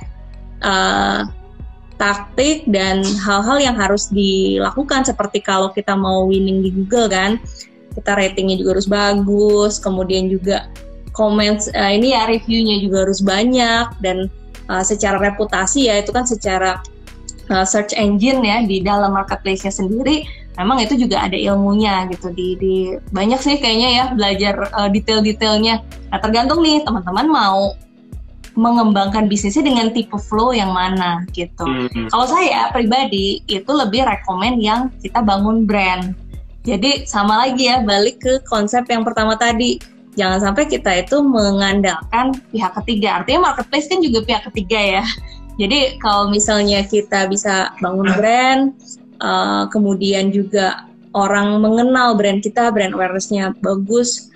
taktik dan hal-hal yang harus dilakukan, seperti kalau kita mau winning di Google kan, kita ratingnya juga harus bagus, kemudian juga comments reviewnya juga harus banyak, dan secara reputasi ya itu kan secara search engine ya di dalam marketplace-nya sendiri memang itu juga ada ilmunya gitu, di banyak sih kayaknya ya belajar detail-detailnya. Nah, tergantung nih teman-teman mau mengembangkan bisnisnya dengan tipe flow yang mana gitu. Kalau saya pribadi itu lebih rekomen yang kita bangun brand. Jadi sama lagi ya, balik ke konsep yang pertama tadi. Jangan sampai kita itu mengandalkan pihak ketiga. Artinya marketplace kan juga pihak ketiga ya. Jadi kalau misalnya kita bisa bangun brand, kemudian juga orang mengenal brand kita, brand awareness-nya bagus,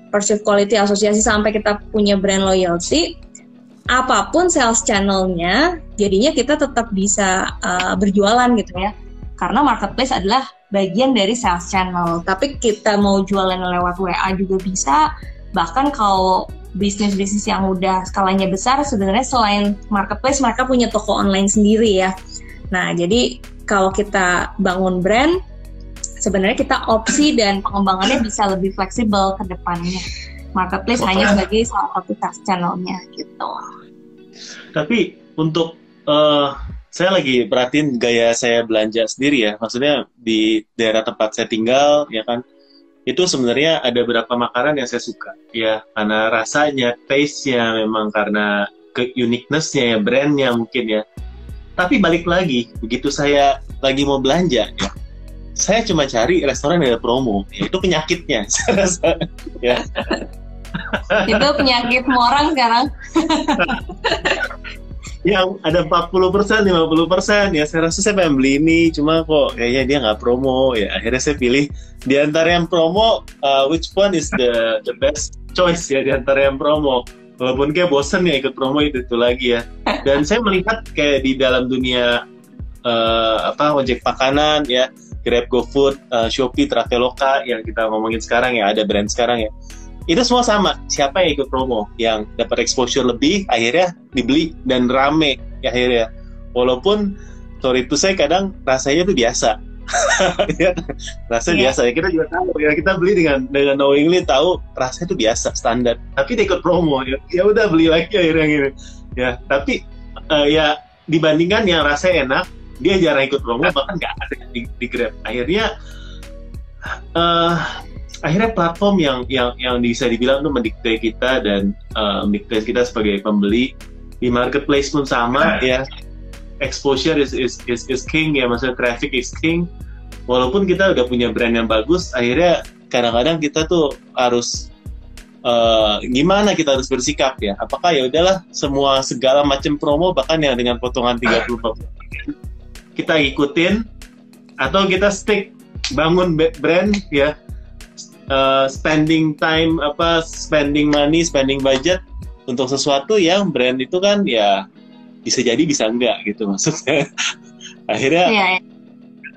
perceived quality asosiasi sampai kita punya brand loyalty, apapun sales channel-nya, jadinya kita tetap bisa berjualan gitu ya. Karena marketplace adalah bagian dari sales channel. Tapi kita mau jualan lewat WA juga bisa. Bahkan kalau bisnis-bisnis yang udah skalanya besar, sebenarnya selain marketplace mereka punya toko online sendiri ya. Nah, jadi kalau kita bangun brand, sebenarnya kita opsi dan pengembangannya bisa lebih fleksibel ke depannya. Marketplace hanya sebagai salah satu sales channelnya gitu. Tapi untuk saya lagi perhatiin gaya saya belanja sendiri ya, maksudnya di daerah tempat saya tinggal ya kan, itu sebenarnya ada beberapa makanan yang saya suka ya, karena rasanya, taste-nya memang karena uniqueness-nya ya, brand-nya mungkin ya. Tapi balik lagi, begitu saya lagi mau belanja ya, saya cuma cari restoran yang ada promo, ya, itu penyakitnya saya rasa ya. Itu penyakit semua orang sekarang. Yang ada 40%, 50%, ya saya rasa saya pengen beli ini, cuma kok kayaknya dia nggak promo, ya akhirnya saya pilih di antara yang promo, which one is the best choice ya di antara yang promo, walaupun kayak bosen ya ikut promo itu lagi ya. Dan saya melihat kayak di dalam dunia ojek makanan ya, Grab, GoFood, Shopee, Traveloka yang kita ngomongin sekarang ya, ada brand sekarang ya, itu semua sama, siapa yang ikut promo, yang dapat exposure lebih, akhirnya dibeli dan rame ya akhirnya. Walaupun sorry itu saya kadang rasanya itu biasa, ya, rasanya biasa ya, kita juga tahu ya, kita beli dengan knowingly tahu rasanya itu biasa, standar. Tapi dia ikut promo, ya udah beli lagi akhirnya gitu. Ya, tapi ya dibandingkan yang rasanya enak, dia jarang ikut promo, bahkan nggak ada di Grab. Akhirnya platform yang bisa dibilang tuh mendikte kita dan mendikte kita sebagai pembeli. Di marketplace pun sama ya, exposure is king ya, maksudnya traffic is king. Walaupun kita udah punya brand yang bagus, akhirnya kadang-kadang kita tuh harus gimana kita harus bersikap ya. Apakah ya udahlah segala macam promo bahkan yang dengan potongan 30% kita ikutin, atau kita stick bangun brand ya. Spending time, spending money, spending budget untuk sesuatu yang brand itu kan ya bisa jadi bisa enggak gitu maksudnya. Akhirnya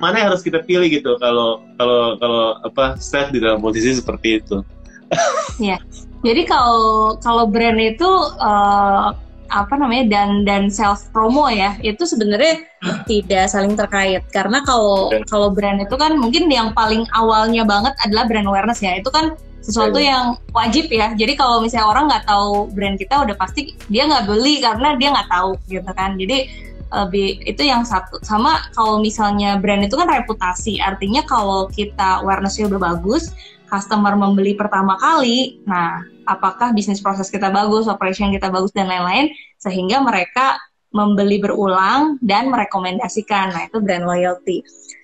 mana yang harus kita pilih gitu kalau Steph di dalam posisi seperti itu. Ya, jadi kalau brand itu dan self promo ya, itu sebenarnya tidak saling terkait, karena kalau brand itu kan mungkin yang paling awalnya banget adalah brand awareness ya, itu kan sesuatu yang wajib ya. Jadi kalau misalnya orang nggak tahu brand kita, udah pasti dia nggak beli karena dia nggak tahu gitu kan. Jadi itu yang satu. Sama kalau misalnya brand itu kan reputasi, artinya kalau kita awareness-nya udah bagus, customer membeli pertama kali, nah apakah bisnis proses kita bagus, operation kita bagus, dan lain-lain, sehingga mereka membeli berulang dan merekomendasikan. Nah, itu brand loyalty.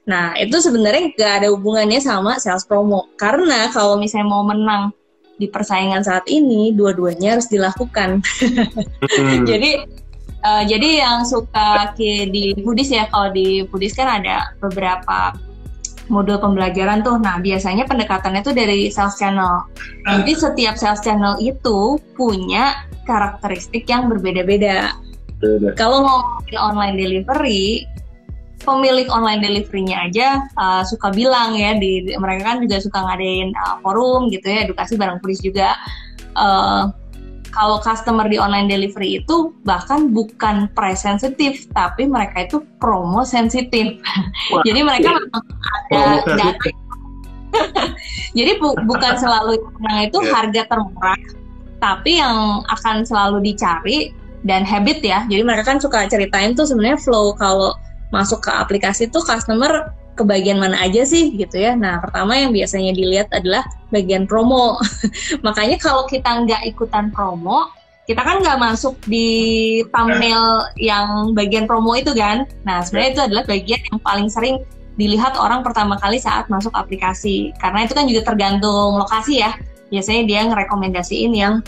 Nah, itu sebenarnya nggak ada hubungannya sama sales promo. Karena kalau misalnya mau menang di persaingan saat ini, dua-duanya harus dilakukan. Jadi yang suka di Foodies ya, kalau di Foodies kan ada beberapa modul pembelajaran tuh. Nah, biasanya pendekatannya tuh dari sales channel. Jadi setiap sales channel itu punya karakteristik yang berbeda-beda. Kalau ngomongin online delivery, pemilik online delivery-nya aja suka bilang ya, mereka kan juga suka ngadain forum gitu ya, edukasi bareng Foodies juga. Kalau customer di online delivery itu bahkan bukan price sensitif, tapi mereka itu promo sensitif. Jadi mereka memang ada data. Jadi bukan selalu yang itu harga termurah, tapi yang akan selalu dicari dan habit ya. Jadi mereka kan suka ceritain tuh sebenarnya flow kalau masuk ke aplikasi tuh customer ke bagian mana aja sih gitu ya. Nah, pertama yang biasanya dilihat adalah bagian promo. Makanya kalau kita nggak ikutan promo, kita kan nggak masuk di thumbnail yang bagian promo itu kan. Nah, sebenarnya itu adalah bagian yang paling sering dilihat orang pertama kali saat masuk aplikasi. Karena itu kan juga tergantung lokasi ya. Biasanya dia ngerekomendasiin yang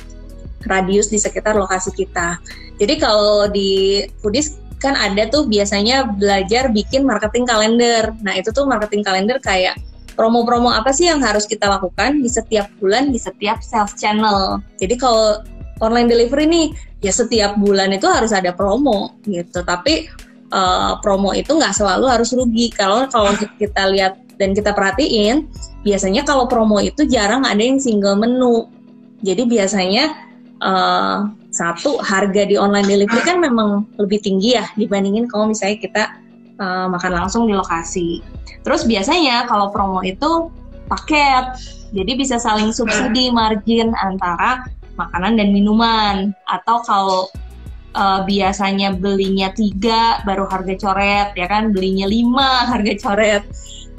radius di sekitar lokasi kita. Jadi kalau di Foodies kan ada tuh biasanya belajar bikin marketing kalender. Nah, itu tuh marketing kalender kayak promo-promo apa sih yang harus kita lakukan di setiap bulan, di setiap sales channel. Jadi kalau online delivery nih, ya setiap bulan itu harus ada promo gitu. Tapi promo itu nggak selalu harus rugi. Kalau kita lihat dan kita perhatiin, biasanya kalau promo itu jarang ada yang single menu. Jadi biasanya satu, harga di online delivery kan memang lebih tinggi ya dibandingin kalau misalnya kita makan langsung di lokasi. Terus biasanya kalau promo itu paket, jadi bisa saling subsidi margin antara makanan dan minuman. Atau kalau biasanya belinya 3 baru harga coret, ya kan, belinya 5 harga coret.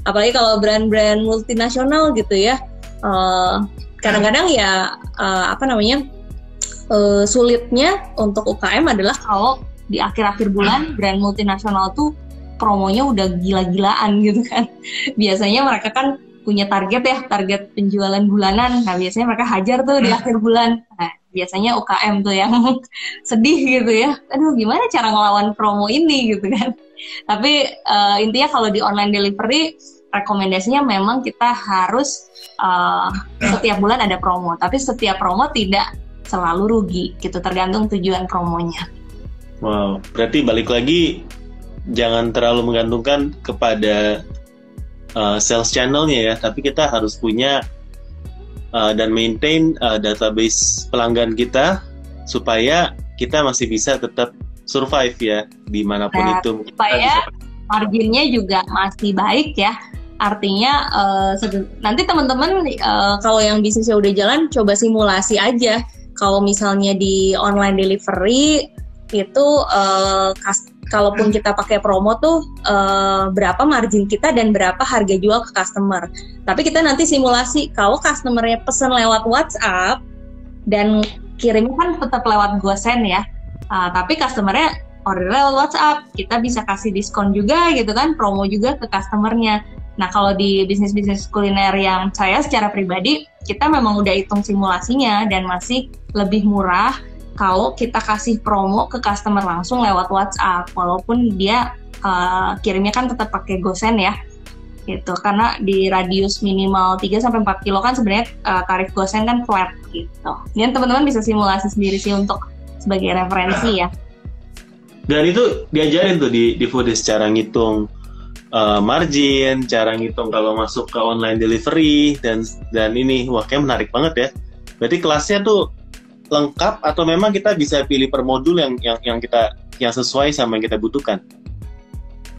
Apalagi kalau brand-brand multinasional gitu ya, kadang-kadang ya sulitnya untuk UKM adalah kalau di akhir-akhir bulan brand multinasional tuh promonya udah gila-gilaan gitu kan. Biasanya mereka kan punya target penjualan bulanan. Nah, biasanya mereka hajar tuh di akhir bulan. Nah, biasanya UKM tuh yang sedih gitu ya. Aduh, gimana cara ngelawan promo ini gitu kan. Tapi intinya kalau di online delivery, rekomendasinya memang kita harus setiap bulan ada promo. Tapi setiap promo tidak selalu rugi gitu, tergantung tujuan promonya. Wow, berarti balik lagi jangan terlalu menggantungkan kepada sales channelnya ya, tapi kita harus punya dan maintain database pelanggan kita supaya kita masih bisa tetap survive ya dimanapun itu. Supaya marginnya juga masih baik ya. Artinya nanti teman-teman kalau yang bisnisnya udah jalan, coba simulasi aja. Kalau misalnya di online delivery itu kalaupun kita pakai promo tuh berapa margin kita dan berapa harga jual ke customer. Tapi kita nanti simulasi kalau customernya pesen lewat WhatsApp dan kirimnya kan tetap lewat GoSend ya. Tapi customernya order lewat WhatsApp, kita bisa kasih diskon juga gitu kan, promo juga ke customernya. Nah, kalau di bisnis-bisnis kuliner yang saya secara pribadi, kita memang udah hitung simulasinya dan masih lebih murah kalau kita kasih promo ke customer langsung lewat WhatsApp, walaupun dia kirimnya kan tetap pakai GoSend ya, gitu. Karena di radius minimal 3-4 kilo kan sebenarnya tarif GoSend kan flat gitu. Dan teman-teman bisa simulasi sendiri sih untuk sebagai referensi ya. Dan itu diajarin tuh di Foodies cara ngitung margin, cara ngitung kalau masuk ke online delivery dan ini wah kayak menarik banget ya. Berarti kelasnya tuh lengkap atau memang kita bisa pilih per modul yang sesuai sama yang kita butuhkan?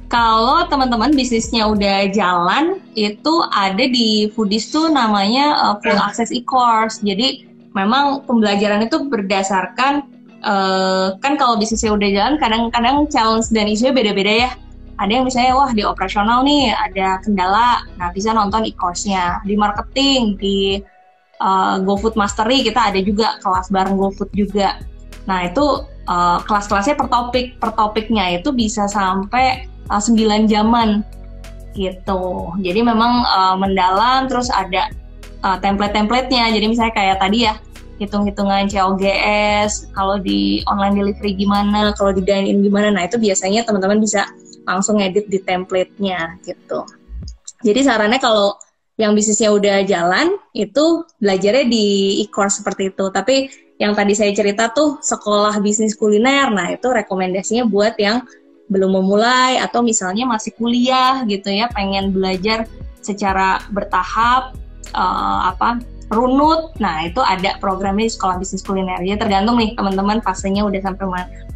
Kalau teman-teman bisnisnya udah jalan, itu ada di Foodies tuh namanya full access e-course. Jadi memang pembelajaran itu berdasarkan kan kalau bisnisnya udah jalan kadang-kadang challenge dan isunya beda-beda ya. Ada yang misalnya wah di operasional nih ada kendala, nah bisa nonton e-course-nya. Di marketing, di GoFood Mastery kita ada juga kelas bareng GoFood juga. Nah itu kelas-kelasnya per topiknya itu bisa sampai 9 jaman gitu. Jadi memang mendalam, terus ada template-templatenya. Jadi misalnya kayak tadi ya, hitung-hitungan COGS, kalau di online delivery gimana, kalau di dine-in gimana. Nah itu biasanya teman-teman bisa langsung edit di template-nya gitu. Jadi sarannya kalau yang bisnisnya udah jalan, itu belajarnya di e-course seperti itu. Tapi yang tadi saya cerita tuh sekolah bisnis kuliner, nah itu rekomendasinya buat yang belum memulai atau misalnya masih kuliah gitu ya, pengen belajar secara bertahap, runut. Nah itu ada programnya di sekolah bisnis kuliner. Ya tergantung nih teman-teman fasenya udah sampai mana.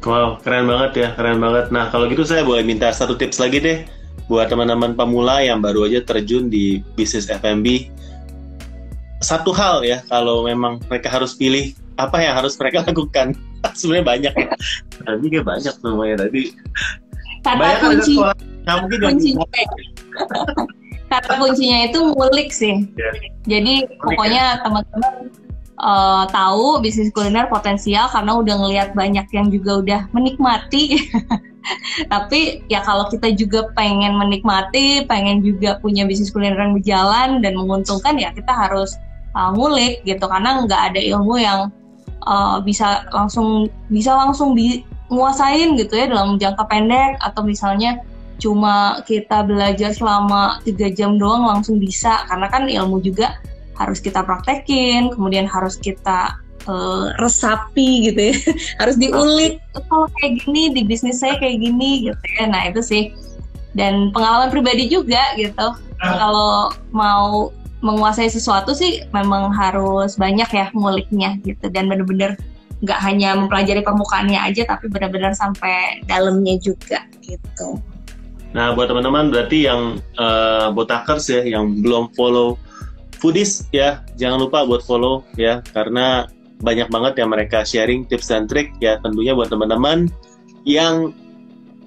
Wow, keren banget ya, keren banget. Nah, kalau gitu saya boleh minta satu tips lagi deh buat teman-teman pemula yang baru aja terjun di bisnis F&B. Satu hal ya, kalau memang mereka harus pilih, apa yang harus mereka lakukan? Sebenarnya banyak ya. Tapi kayak banyak semuanya tadi. Kata kuncinya itu ngulik sih. Yeah. Jadi pokoknya teman-teman tahu bisnis kuliner potensial karena udah ngelihat banyak yang juga udah menikmati. Tapi ya kalau kita juga pengen menikmati, pengen juga punya bisnis kuliner yang berjalan dan menguntungkan, ya kita harus ngulik gitu, karena nggak ada ilmu yang bisa langsung nguasain gitu ya dalam jangka pendek, atau misalnya cuma kita belajar selama 3 jam doang langsung bisa, karena kan ilmu juga harus kita praktekin, kemudian harus kita resapi gitu ya, harus diulik, kalau kayak gini di bisnis saya kayak gini gitu ya. Nah itu sih, dan pengalaman pribadi juga gitu, kalau mau menguasai sesuatu sih memang harus banyak ya nguliknya gitu, dan bener-bener nggak hanya mempelajari permukaannya aja, tapi benar-benar sampai dalamnya juga gitu. Nah, buat teman-teman berarti yang botakers ya, yang belum follow Foodies ya, jangan lupa buat follow ya, karena banyak banget yang mereka sharing tips dan trik ya, tentunya buat teman-teman yang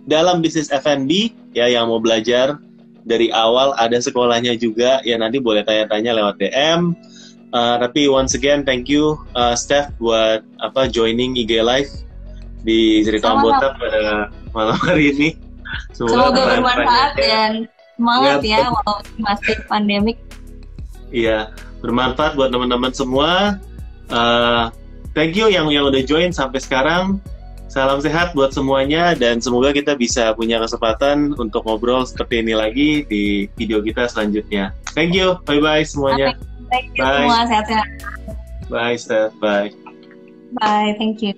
dalam bisnis F&B ya, yang mau belajar dari awal, ada sekolahnya juga ya, nanti boleh tanya-tanya lewat DM. Tapi once again thank you Steph buat joining IG Live di Cerita Botak pada malam hari ini. Semoga bermanfaat dan semangat ya walaupun masih pandemik. Iya, bermanfaat buat teman-teman semua. Thank you yang udah join sampai sekarang. Salam sehat buat semuanya, dan semoga kita bisa punya kesempatan untuk ngobrol seperti ini lagi di video kita selanjutnya. Thank you, bye-bye semuanya. Thank you semua, sehat-sehat. Bye, Steph. Bye. Bye, thank you.